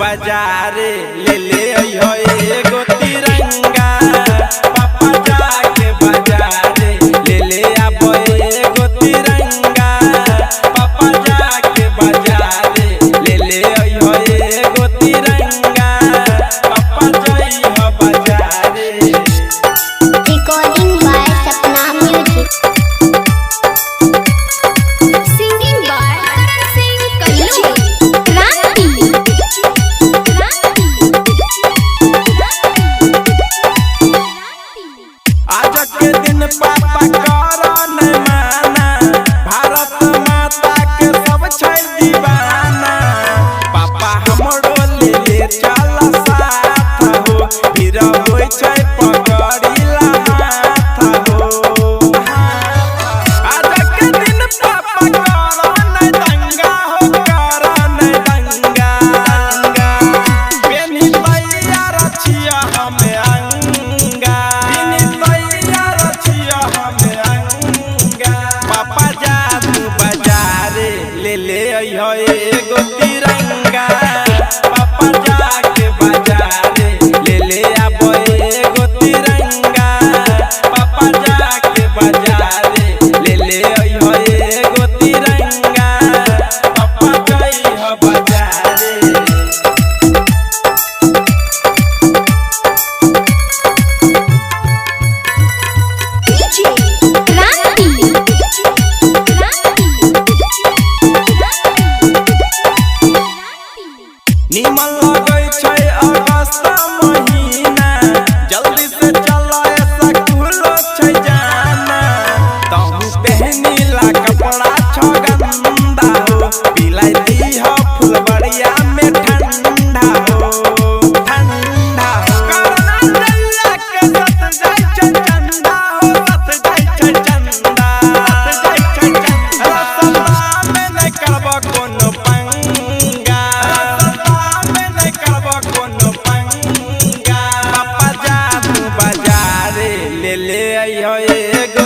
बाजारे ले ले अइहो एगो तिरंगा। पापा जाके बाजारे ले ले आबो एगो तिरंगा। पापा जाके बाजारे ले ले अइहो एगो तिरंगा। पापा जइहो बाजारे। Recording by Sapna Music. Singing by Singh Kallu. Kranti. आज के दिन पापा करो न माना, भारत माता के सब छै दीवाना। पापा हमरो ले ले चल साथ हो, फिर होय छै पकड़िला हाथ हो। आज के दिन पापा करो न दंगा हो, करो न दंगा। बेनी तैयार छिया हमें अंगा, बेनी तैयार छिया हमें अंगा। पापा जा तू बाजारे ले ले अइहो एगो तिरंगा। पापा जाके बाजारे ले ले आबो एगो तिरंगा। पापा जाके बाजारे ले ले अइहो एगो तिरंगा। पापा जइहो बाजारे। Kranti. निमन लगै छै अगस्त महीना, जल्दी से चलो स्कूल छै जाना। तहु पहनीला कपड़ा छ गंदा हो, पिलाई दीहो फुलबरिया में ठंडा हो, ठंडा हो। करना जल्ला के सत जाय छै चंदा हो, सत जाय छै चंदा, सत जाय छै चंदा। रसता में नहीं करबो कोनो पंगा, रसता में नहीं करबो कोनो पंगा। पापा जा तू बाजारे ले ले अइहो एगो